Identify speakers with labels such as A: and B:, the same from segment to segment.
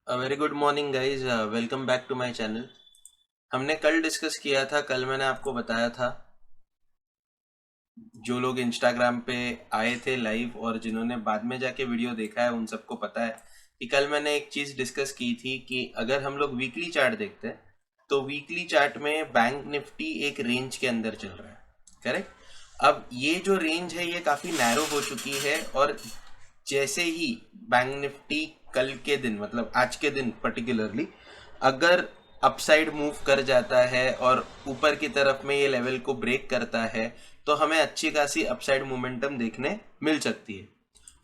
A: Very good morning guys, welcome back to my channel. हमने कल discuss किया था, कल मैंने आपको बताया था, जो लोग इंस्टाग्राम पे आए थे लाइव और जिन्होंने बाद में जाके वीडियो देखा है उन सबको पता है कि कल मैंने एक चीज़ डिस्कस की थी कि अगर हम लोग वीकली चार्ट देखते हैं तो वीकली चार्ट में बैंक निफ्टी एक रेंज के अंदर चल रहा है। करेक्ट। अब ये जो रेंज है ये काफ़ी नैरो हो चुकी है और जैसे ही बैंक निफ्टी कल के दिन मतलब आज के दिन पर्टिकुलरली अगर अपसाइड मूव कर जाता है और ऊपर की तरफ में ये लेवल को ब्रेक करता है तो हमें अच्छी खासी अपसाइड मोमेंटम देखने मिल सकती है।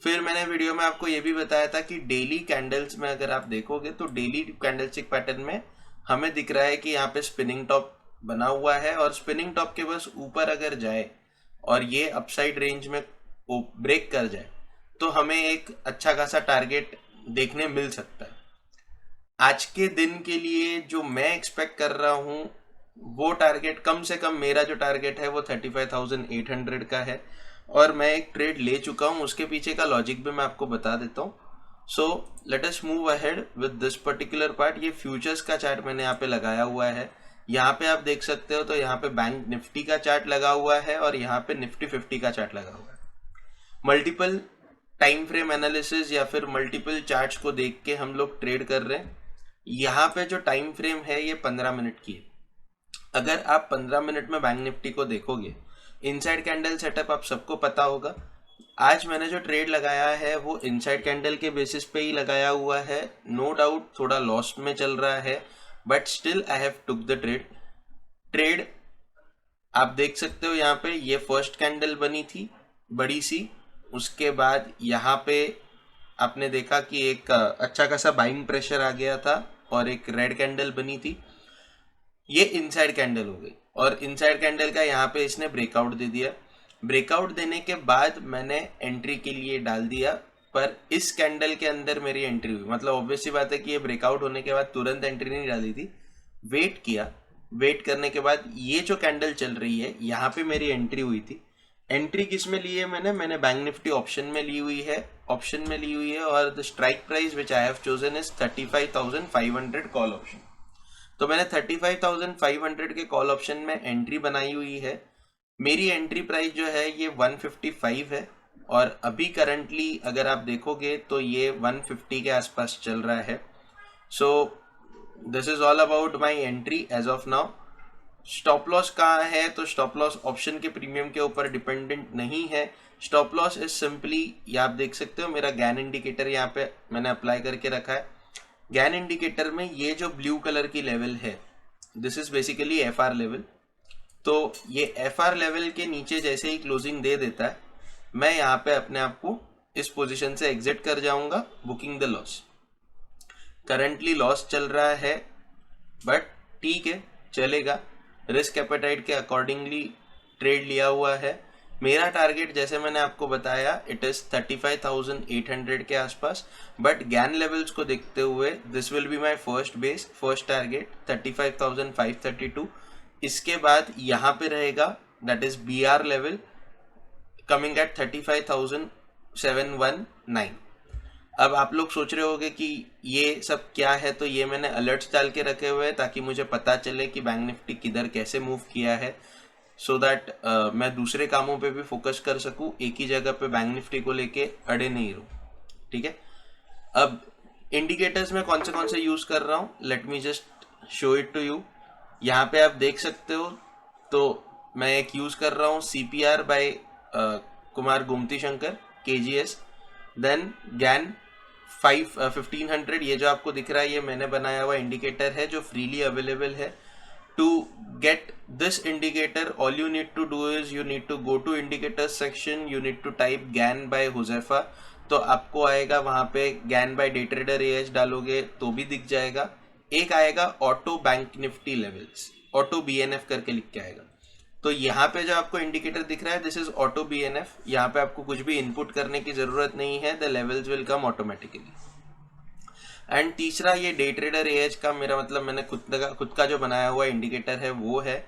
A: फिर मैंने वीडियो में आपको ये भी बताया था कि डेली कैंडल्स में अगर आप देखोगे तो डेली कैंडलस्टिक पैटर्न में हमें दिख रहा है कि यहाँ पे स्पिनिंग टॉप बना हुआ है और स्पिनिंग टॉप के बस ऊपर अगर जाए और ये अपसाइड रेंज में ब्रेक कर जाए तो हमें एक अच्छा खासा टारगेट देखने मिल सकता है। आज के दिन के लिए जो मैं एक्सपेक्ट कर रहा हूँ वो टारगेट, कम से कम मेरा जो टारगेट है वो 35,800 का है और मैं एक ट्रेड ले चुका हूँ। उसके पीछे का लॉजिक भी मैं आपको बता देता हूँ। So let us move ahead with this particular part. ये फ्यूचर्स का चार्ट मैंने यहाँ पे लगाया हुआ है। यहाँ पे आप देख सकते हो तो यहाँ पे बैंक निफ्टी का चार्ट लगा हुआ है और यहाँ पे निफ्टी 50 का चार्ट लगा हुआ है। मल्टीपल टाइम फ्रेम एनालिसिस या फिर मल्टीपल चार्ट्स को देख के हम लोग ट्रेड कर रहे हैं। यहाँ पे जो टाइम फ्रेम है ये 15 मिनट की है। अगर आप 15 मिनट में बैंक निफ्टी को देखोगे, इनसाइड कैंडल सेटअप आप सबको पता होगा। आज मैंने जो ट्रेड लगाया है वो इनसाइड कैंडल के बेसिस पे ही लगाया हुआ है। नो डाउट थोड़ा लॉस में चल रहा है but still I have took the trade. आप देख सकते हो यहाँ पे ये फर्स्ट कैंडल बनी थी बड़ी सी, उसके बाद यहाँ पे आपने देखा कि एक अच्छा खासा बाइंग प्रेशर आ गया था और एक रेड कैंडल बनी थी। ये इनसाइड कैंडल हो गई और इनसाइड कैंडल का यहाँ पे इसने ब्रेकआउट दे दिया। ब्रेकआउट देने के बाद मैंने एंट्री के लिए डाल दिया, पर इस कैंडल के अंदर मेरी एंट्री हुई। मतलब ऑब्वियसली बात है कि ये ब्रेकआउट होने के बाद तुरंत एंट्री नहीं डाली थी, वेट किया। वेट करने के बाद ये जो कैंडल चल रही है यहाँ पे मेरी एंट्री हुई थी। एंट्री किस में ली है मैंने बैंक निफ्टी ऑप्शन में ली हुई है। और the strike price which I have chosen is 35,500 call option. तो मैंने 35,500 के कॉल ऑप्शन में एंट्री बनाई हुई है। मेरी एंट्री प्राइस जो है ये 155 है और अभी करंटली अगर आप देखोगे तो ये 150 के आसपास चल रहा है। So this is all about my entry as of now. Stop loss कहाँ है? तो स्टॉप लॉस ऑप्शन के प्रीमियम के ऊपर डिपेंडेंट नहीं है। स्टॉप लॉस इज सिंपली, ये आप देख सकते हो मेरा गैन इंडिकेटर यहाँ पे मैंने अप्लाई करके रखा है। गैन इंडिकेटर में ये जो ब्लू कलर की लेवल है this is basically FR level. तो ये एफआर लेवल के नीचे जैसे ही क्लोजिंग दे देता है मैं यहाँ पे अपने आप को इस पोजीशन से एग्जिट कर जाऊंगा, booking the loss. Currently loss चल रहा है बट ठीक है, चलेगा। रिस्क एपेटाइट के अकॉर्डिंगली ट्रेड लिया हुआ है। मेरा टारगेट जैसे मैंने आपको बताया इट इज 35,800 के आसपास, बट गैन लेवल्स को देखते हुए this will be my first target 35,532। इसके बाद यहाँ पे रहेगा that is B R level coming at 35,719। अब आप लोग सोच रहे होंगे कि ये सब क्या है, तो ये मैंने अलर्ट्स डाल के रखे हुए हैं ताकि मुझे पता चले कि बैंक निफ्टी किधर कैसे मूव किया है, सो दैट मैं दूसरे कामों पे भी फोकस कर सकूं, एक ही जगह पे बैंक निफ्टी को लेके अड़े नहीं रहूं। ठीक है। अब इंडिकेटर्स में कौन से यूज कर रहा हूं, let me just show it to you. यहाँ पे आप देख सकते हो तो मैं एक यूज कर रहा हूँ CPR bye Kumar गुमती Shankar KGS। Then gain 1500, ये जो आपको दिख रहा है ये मैंने बनाया हुआ इंडिकेटर है जो फ्रीली अवेलेबल है। To get this indicator all you need to do is you need to go to indicator section, you need to type gain by Huzaifa, तो आपको आएगा वहां पे gain by day trader AH डालोगे तो भी दिख जाएगा। एक आएगा auto bank Nifty levels, auto BNF करके लिख के आएगा। तो यहाँ पे जो आपको इंडिकेटर दिख रहा है दिस इज ऑटो BNF। यहाँ पे आपको कुछ भी इनपुट करने की जरूरत नहीं है, the levels will come automatically. And तीसरा ये डे ट्रेडर AH का मेरा मतलब मैंने खुद का जो बनाया हुआ इंडिकेटर है वो है,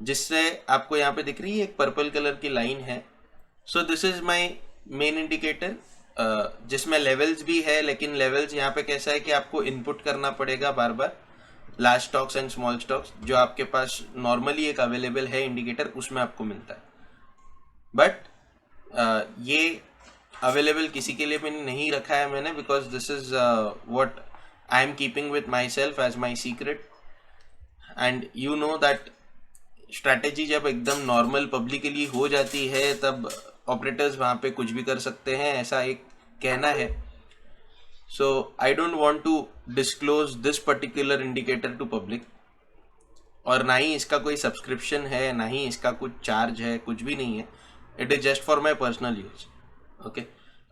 A: जिससे आपको यहाँ पे दिख रही है एक पर्पल कलर की लाइन है। So this is my main indicator. जिसमें लेवल्स भी है, लेकिन लेवल्स यहाँ पे कैसा है कि आपको इनपुट करना पड़ेगा बार बार, large stocks and small stocks जो आपके पास नॉर्मली एक अवेलेबल है इंडिकेटर, उसमें आपको मिलता है। बट ये अवेलेबल किसी के लिए भी नहीं रखा है मैंने, because this is what I am keeping with myself as my secret. And you know that strategy जब एकदम नॉर्मल पब्लिकली हो जाती है तब ऑपरेटर्स वहाँ पे कुछ भी कर सकते हैं, ऐसा एक कहना है। So I don't want to disclose this particular indicator to public, और ना ही इसका कोई सब्सक्रिप्शन है, ना ही इसका कुछ चार्ज है, कुछ भी नहीं है। It is just for my personal use. Okay,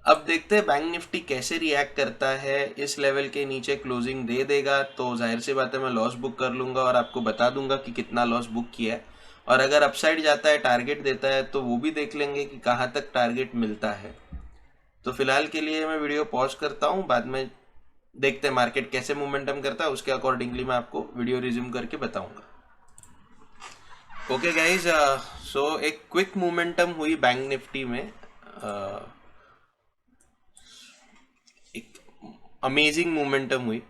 A: अब देखते हैं बैंक निफ्टी कैसे रिएक्ट करता है। इस लेवल के नीचे क्लोजिंग दे देगा तो जाहिर सी बात है मैं लॉस बुक कर लूंगा और आपको बता दूंगा कि कितना लॉस बुक किया है। और अगर अपसाइड जाता है, टारगेट देता है, तो वो भी देख लेंगे कि कहाँ तक टारगेट मिलता है। तो फिलहाल के लिए मैं वीडियो पॉज करता हूँ, बाद में देखते हैं मार्केट कैसे मोमेंटम करता है, उसके अकॉर्डिंगली मैं आपको वीडियो रिज्यूम करके बताऊंगा। ओके गाइज, सो एक क्विक मोमेंटम हुई बैंक निफ्टी में, एक अमेजिंग मोमेंटम हुई।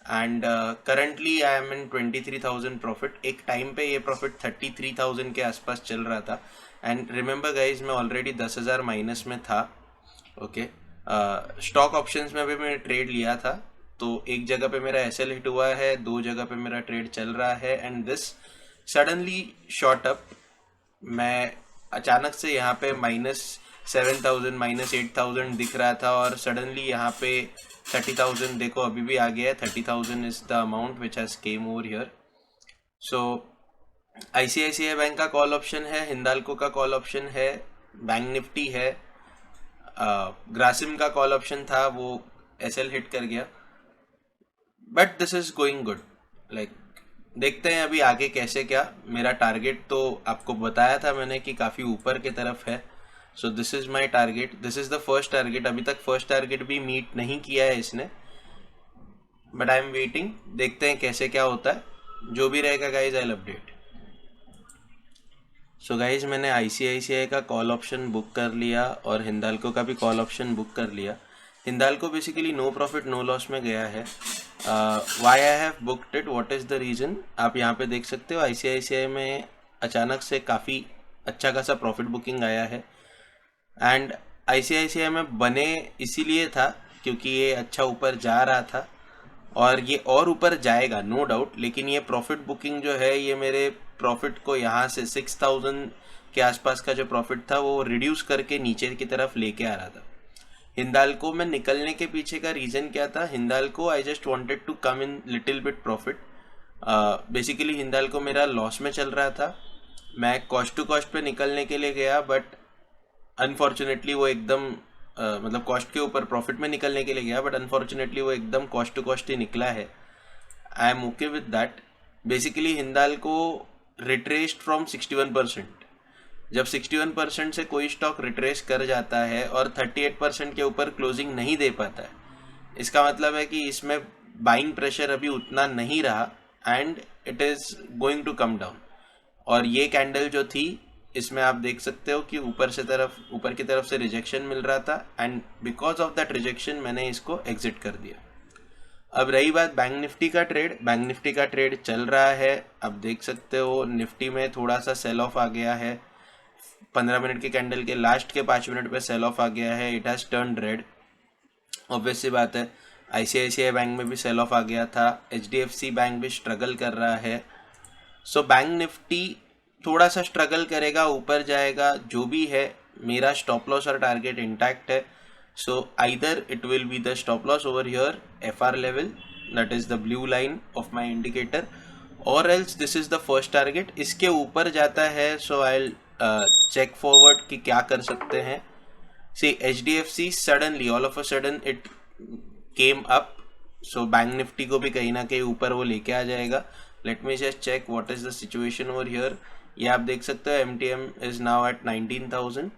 A: And currently I am in 23,000 profit. एक टाइम पे ये प्रॉफिट 33,000 के आसपास चल रहा था। एंड रिमेंबर गाइज, मैं ऑलरेडी 10,000 माइनस में था। ओके, स्टॉक ऑप्शंस में भी मैंने ट्रेड लिया था, तो एक जगह पे मेरा एसएल हिट हुआ है, 2 जगह पे मेरा ट्रेड चल रहा है, and this suddenly shot up. मैं अचानक से यहाँ पे -7,000 -8,000 दिख रहा था और सडनली यहाँ पे 30,000 देखो अभी भी आ गया है। 30,000 is the amount which has came over here. So ICICI bank का कॉल ऑप्शन है, हिंदाल्को का कॉल ऑप्शन है, बैंक निफ्टी है, ग्रासिम का कॉल ऑप्शन था, वो एसएल हिट कर गया। But this is going good. Like देखते हैं अभी आगे कैसे क्या। मेरा टारगेट तो आपको बताया था मैंने कि काफ़ी ऊपर की तरफ है। So this is my target, this is the first target. अभी तक फर्स्ट टारगेट भी मीट नहीं किया है इसने, बट आई एम वेटिंग। देखते हैं कैसे क्या होता है, जो भी रहेगा guys I will update. So guys, मैंने आईसीआईसीआई का कॉल ऑप्शन बुक कर लिया और हिंदाल्को का भी कॉल ऑप्शन बुक कर लिया। Hindalco basically no profit no loss में गया है। Why I have booked it, what is the reason, आप यहाँ पे देख सकते हो। आईसीआईसीआई में अचानक से काफ़ी अच्छा खासा प्रॉफिट बुकिंग आया है। एंड आईसीआईसीआई में बने इसीलिए था क्योंकि ये अच्छा ऊपर जा रहा था और ये और ऊपर जाएगा नो डाउट। लेकिन ये प्रॉफिट बुकिंग जो है, ये मेरे प्रॉफिट को यहाँ से 6,000 के आसपास का जो प्रॉफिट था वो रिड्यूस करके नीचे की तरफ लेके आ रहा था। हिंदाल्को में निकलने के पीछे का रीज़न क्या था? Hindalco I just wanted to come in little bit profit. Basically Hindalco मेरा लॉस में चल रहा था, मैं कॉस्ट टू कॉस्ट पे निकलने के लिए गया, बट अनफॉर्चुनेटली वो एकदम मतलब कॉस्ट के ऊपर प्रॉफिट में निकलने के लिए गया, बट अनफॉर्चुनेटली वो एकदम कॉस्ट टू कॉस्ट ही निकला है। I am okay with that. Basically Hindalco retraced from 61%। जब 61% से कोई स्टॉक रिट्रेस कर जाता है और 38% के ऊपर क्लोजिंग नहीं दे पाता है, इसका मतलब है कि इसमें बाइंग प्रेशर अभी उतना नहीं रहा and it is going to come down. और ये कैंडल जो थी, इसमें आप देख सकते हो कि ऊपर की तरफ से रिजेक्शन मिल रहा था and because of that rejection मैंने इसको एग्जिट कर दिया। अब रही बात बैंक निफ्टी का ट्रेड, बैंक निफ्टी का ट्रेड चल रहा है। अब देख सकते हो निफ्टी में थोड़ा सा सेल ऑफ आ गया है। 15 मिनट के कैंडल के लास्ट के 5 मिनट पे सेल ऑफ आ गया है। It has turn red. Obvious सी बात है, आईसीआईसीआई बैंक में भी सेल ऑफ आ गया था, एचडीएफसी बैंक भी स्ट्रगल कर रहा है। सो बैंक निफ्टी थोड़ा सा स्ट्रगल करेगा, ऊपर जाएगा, जो भी है। मेरा स्टॉप लॉस और टारगेट इंटैक्ट है। So either it will be the stop loss over here FR level, that is the blue line of my indicator, और else this is the first target. इसके ऊपर जाता है सो आई चेक फॉरवर्ड कि क्या कर सकते हैं। See HDFC suddenly all of a sudden it came up, so bank Nifty को भी कहीं ना कहीं ऊपर वो लेके आ जाएगा। Let me just check what is the situation over here. ये आप देख सकते हो एमटीएम इज नाउ एट 19,000।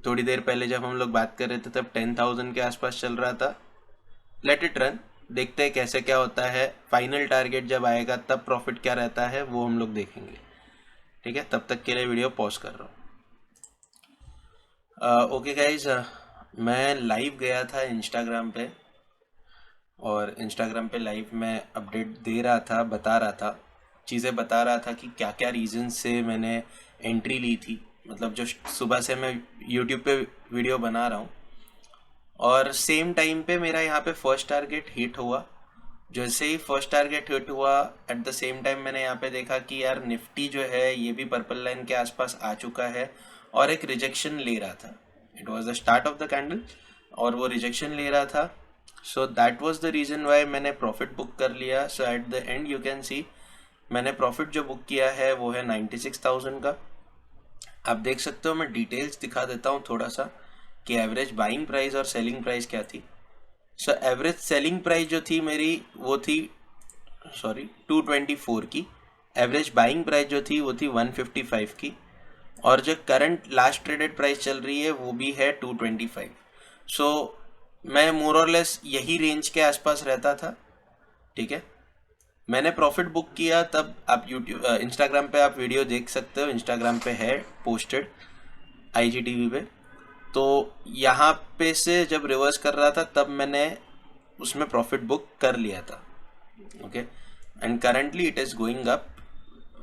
A: थोड़ी देर पहले जब हम लोग बात कर रहे थे तब 10,000 के आसपास चल रहा था। लेट इट रन, देखते हैं कैसे क्या होता है। फाइनल टारगेट जब आएगा तब प्रॉफिट क्या रहता है वो हम लोग देखेंगे। ठीक है, तब तक के लिए वीडियो पॉज कर रहा हूँ। ओके गाइज, मैं लाइव गया था इंस्टाग्राम पे, और इंस्टाग्राम पे लाइव में अपडेट दे रहा था, बता रहा था, चीज़ें बता रहा था कि क्या क्या रीज़न से मैंने एंट्री ली थी। मतलब जो सुबह से मैं यूट्यूब पे वीडियो बना रहा हूँ, और सेम टाइम पे मेरा यहाँ पे फर्स्ट टारगेट हिट हुआ। जैसे ही फर्स्ट टारगेट हिट हुआ, एट द सेम टाइम मैंने यहाँ पे देखा कि यार निफ्टी जो है ये भी पर्पल लाइन के आसपास आ चुका है और एक रिजेक्शन ले रहा था। It was the start of the candle और वो रिजेक्शन ले रहा था। So that was the reason why मैंने प्रॉफिट बुक कर लिया। So at the end you can see मैंने प्रॉफिट जो बुक किया है वो है 96,000 का। आप देख सकते हो, मैं डिटेल्स दिखा देता हूँ थोड़ा सा कि एवरेज बाइंग प्राइस और सेलिंग प्राइस क्या थी। सो एवरेज सेलिंग प्राइस जो थी मेरी वो थी 224 की। एवरेज बाइंग प्राइस जो थी वो थी 155 की, और जो करंट लास्ट ट्रेडेड प्राइस चल रही है वो भी है 225। सो मैं मोर और लेस यही रेंज के आसपास रहता था। ठीक है, मैंने प्रॉफिट बुक किया तब। आप यूट्यूब इंस्टाग्राम पे आप वीडियो देख सकते हो, इंस्टाग्राम पे है पोस्टेड IGTV पे। तो यहाँ पे से जब रिवर्स कर रहा था तब मैंने उसमें प्रॉफिट बुक कर लिया था। Okay, and currently it is going up.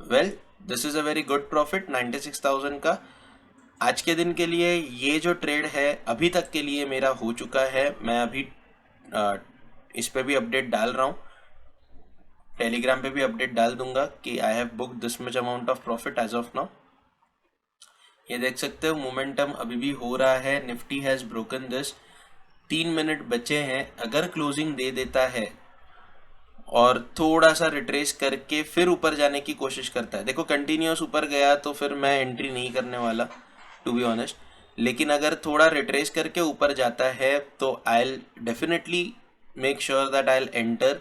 A: Well, this is a very good profit 96,000 का। आज के दिन के लिए ये जो ट्रेड है अभी तक के लिए मेरा हो चुका है। मैं अभी इस पे भी अपडेट डाल रहा हूँ, टेलीग्राम पे भी अपडेट डाल दूंगा कि I have book this much amount of profit as of now. ये देख सकते हो मोमेंटम अभी भी हो रहा है। Nifty has broken this. 3 minute बचे हैं। अगर क्लोजिंग दे देता है और थोड़ा सा रिट्रेस करके फिर ऊपर जाने की कोशिश करता है, देखो कंटिन्यूस ऊपर गया तो फिर मैं एंट्री नहीं करने वाला टू बी ऑनेस्ट। लेकिन अगर थोड़ा रिट्रेस करके ऊपर जाता है तो I will definitely make sure that I will enter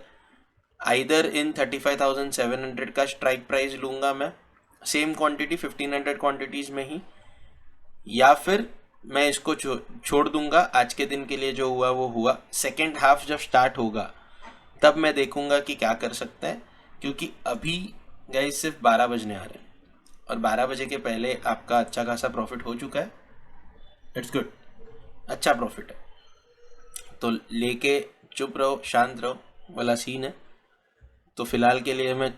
A: either in 35,700 का स्ट्राइक प्राइस लूंगा मैं, सेम क्वांटिटी 1500 क्वांटिटीज में ही, या फिर मैं इसको छोड़ दूंगा। आज के दिन के लिए जो हुआ वो हुआ। सेकेंड हाफ जब स्टार्ट होगा तब मैं देखूंगा कि क्या कर सकते हैं, क्योंकि अभी गाइस सिर्फ 12 बजने आ रहे हैं और 12 बजे के पहले आपका अच्छा खासा प्रॉफिट हो चुका है। इट्स गुड, अच्छा प्रॉफिट है, तो लेके चुप रहो, शांत रहो वाला सीन है। तो फिलहाल के लिए मैं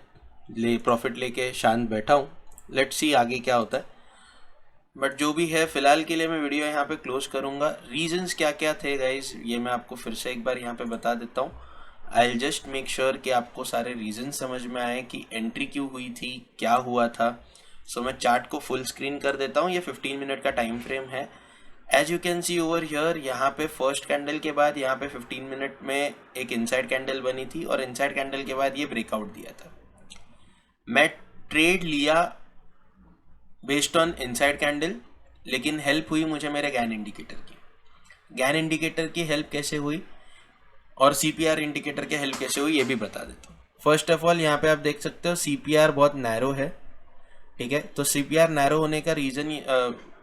A: प्रॉफिट लेके शांत बैठा हूँ। लेट्स सी आगे क्या होता है, बट जो भी है फिलहाल के लिए मैं वीडियो यहाँ पे क्लोज करूँगा। रीजंस क्या क्या थे गाइस ये मैं आपको फिर से एक बार यहाँ पे बता देता हूँ। I will just make sure कि आपको सारे रीजन समझ में आए कि एंट्री क्यों हुई थी, क्या हुआ था। सो मैं चार्ट को फुल स्क्रीन कर देता हूँ। ये 15 मिनट का टाइम फ्रेम है। As you can see over here, यहाँ पे फर्स्ट कैंडल के बाद यहाँ पे 15 मिनट में एक इनसाइड कैंडल बनी थी और इनसाइड कैंडल के बाद ये ब्रेकआउट दिया था। मैं ट्रेड लिया बेस्ड ऑन इनसाइड कैंडल, लेकिन हेल्प हुई मुझे मेरे गैन इंडिकेटर की। गैन इंडिकेटर की हेल्प कैसे हुई और CPR इंडिकेटर की हेल्प कैसे हुई ये भी बता देता हूँ। फर्स्ट ऑफ ऑल यहाँ पे आप देख सकते हो CPR बहुत नैरो है। ठीक है, तो CPR नैरो होने का रीजन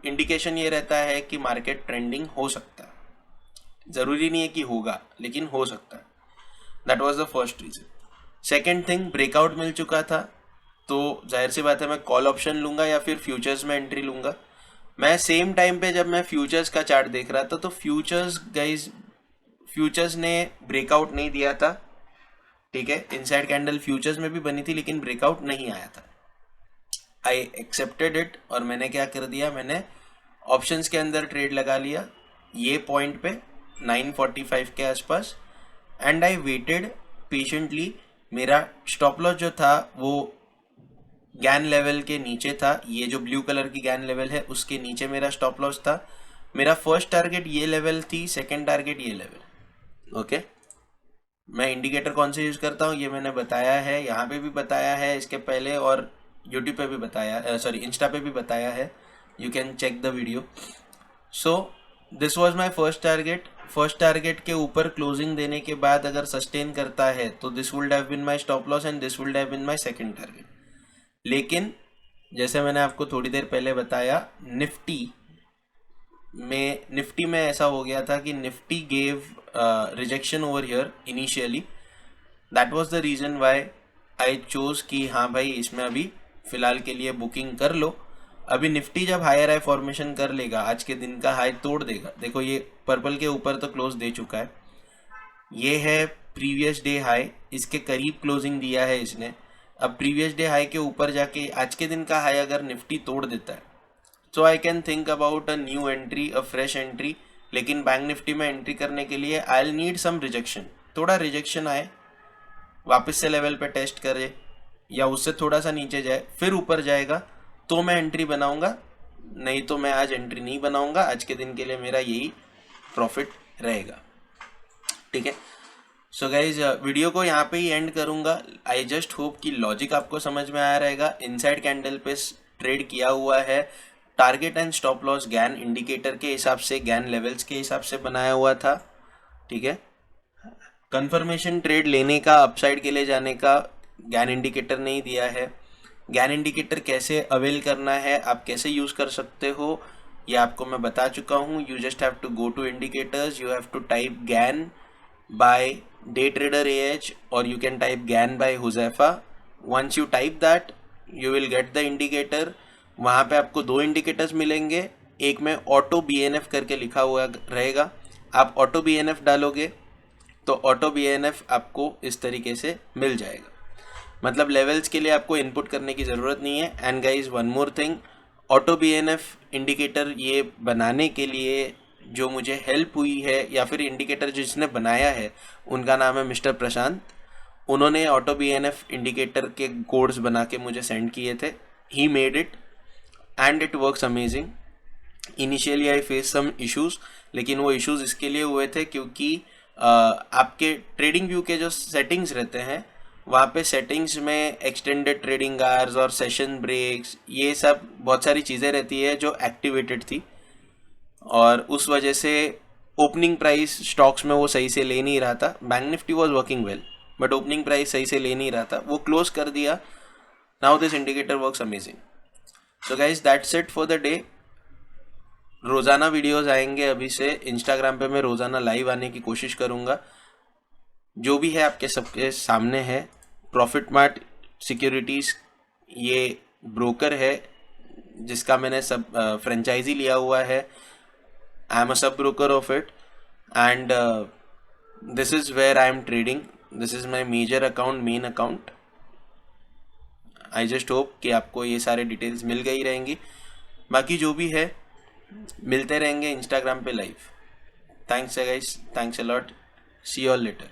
A: इंडिकेशन ये रहता है कि मार्केट ट्रेंडिंग हो सकता है। जरूरी नहीं है कि होगा, लेकिन हो सकता है। That was the first reason. Second thing, breakout मिल चुका था, तो जाहिर सी बात है मैं कॉल ऑप्शन लूंगा या फिर फ्यूचर्स में एंट्री लूंगा। मैं सेम टाइम पे जब मैं फ्यूचर्स का चार्ट देख रहा था तो फ्यूचर्स गाइज, फ्यूचर्स ने ब्रेकआउट नहीं दिया था। ठीक है, इनसाइड कैंडल फ्यूचर्स में भी बनी थी लेकिन ब्रेकआउट नहीं आया था। आई एक्सेप्टेड इट और मैंने क्या कर दिया, मैंने ऑप्शंस के अंदर ट्रेड लगा लिया ये पॉइंट पे 945 के आसपास, एंड आई वेटेड पेशेंटली। मेरा स्टॉप लॉस जो था वो गैन लेवल के नीचे था। ये जो ब्लू कलर की गैन लेवल है उसके नीचे मेरा स्टॉप लॉस था। मेरा फर्स्ट टारगेट ये लेवल थी, सेकंड टारगेट ये लेवल। ओके, मैं इंडिकेटर कौन से यूज़ करता हूँ ये मैंने बताया है, यहाँ पे भी बताया है इसके पहले, और यूट्यूब पे भी बताया, सॉरी इंस्टा पे भी बताया है। You can check the video. So this was my first target. First target के ऊपर क्लोजिंग देने के बाद अगर सस्टेन करता है तो this would have been my stop loss and this would have been my second target. लेकिन जैसे मैंने आपको थोड़ी देर पहले बताया, निफ्टी में ऐसा हो गया था कि Nifty gave rejection over here initially. That was the reason why I chose कि हाँ भाई इसमें अभी फ़िलहाल के लिए बुकिंग कर लो। अभी निफ्टी जब हायर हाई फॉर्मेशन कर लेगा, आज के दिन का हाई तोड़ देगा, देखो ये पर्पल के ऊपर तो क्लोज दे चुका है, ये है प्रीवियस डे हाई, इसके करीब क्लोजिंग दिया है इसने। अब प्रीवियस डे हाई के ऊपर जाके आज के दिन का हाई अगर निफ्टी तोड़ देता है, so I can think about a new entry, a fresh entry. लेकिन बैंक निफ्टी में एंट्री करने के लिए I will need some rejection, थोड़ा रिजेक्शन आए, वापस से लेवल पे टेस्ट करे या उससे थोड़ा सा नीचे जाए, फिर ऊपर जाएगा तो मैं एंट्री बनाऊंगा, नहीं तो मैं आज एंट्री नहीं बनाऊंगा। आज के दिन के लिए मेरा यही प्रॉफिट रहेगा, ठीक है। सो गाइज वीडियो को यहाँ पे ही एंड करूंगा। आई जस्ट होप कि लॉजिक आपको समझ में आया रहेगा। इनसाइड कैंडल पे ट्रेड किया हुआ है, target and stop loss gain indicator के हिसाब से, गैन लेवल्स के हिसाब से बनाया हुआ था, ठीक है। कंफर्मेशन ट्रेड लेने का, अपसाइड के लिए जाने का गैन इंडिकेटर नहीं दिया है। गैन इंडिकेटर कैसे अवेल करना है, आप कैसे यूज कर सकते हो, ये आपको मैं बता चुका हूँ। You just have to go to indicators, you have to type gain by day trader AH or you can type GAN by Huzefa. Once you type that, you will get the indicator. वहाँ पे आपको दो indicators मिलेंगे, एक में auto BNF करके लिखा हुआ रहेगा। आप ऑटो BNF डालोगे तो ऑटो BNF आपको इस तरीके से मिल जाएगा, मतलब लेवल्स के लिए आपको इनपुट करने की ज़रूरत नहीं है। And guys one more thing, auto BNF indicator ये बनाने के लिए जो मुझे हेल्प हुई है, या फिर इंडिकेटर जिसने बनाया है उनका नाम है मिस्टर प्रशांत। उन्होंने ऑटो BNF इंडिकेटर के कोड्स बना के मुझे सेंड किए थे। He made it and it works amazing. Initially I face some issues, लेकिन वो इश्यूज इसके लिए हुए थे क्योंकि आपके ट्रेडिंग व्यू के जो सेटिंग्स रहते हैं, वहाँ पे सेटिंग्स में एक्सटेंडेड ट्रेडिंग आवर्स और सेशन ब्रेक्स, ये सब बहुत सारी चीज़ें रहती है जो एक्टिवेटेड थी, और उस वजह से ओपनिंग प्राइस स्टॉक्स में वो सही से ले नहीं रहा था। Bank Nifty was working well, but opening price सही से ले नहीं रहा था, वो क्लोज कर दिया। Now this indicator works amazing. So guys that's it for the day. रोज़ाना वीडियोस आएंगे अभी से, इंस्टाग्राम पे मैं रोज़ाना लाइव आने की कोशिश करूँगा। जो भी है आपके सबके सामने है। प्रॉफिट मार्ट सिक्योरिटीज़ ये ब्रोकर है जिसका मैंने सब फ्रेंचाइजी लिया हुआ है। I am a sub broker of it, and this is where I am trading. This is my major account, main account. I just hope कि आपको ये सारे डिटेल्स मिल गई रहेंगी। बाकी जो भी है मिलते रहेंगे इंस्टाग्राम पे live. Thanks guys, thanks a lot, see you all letter.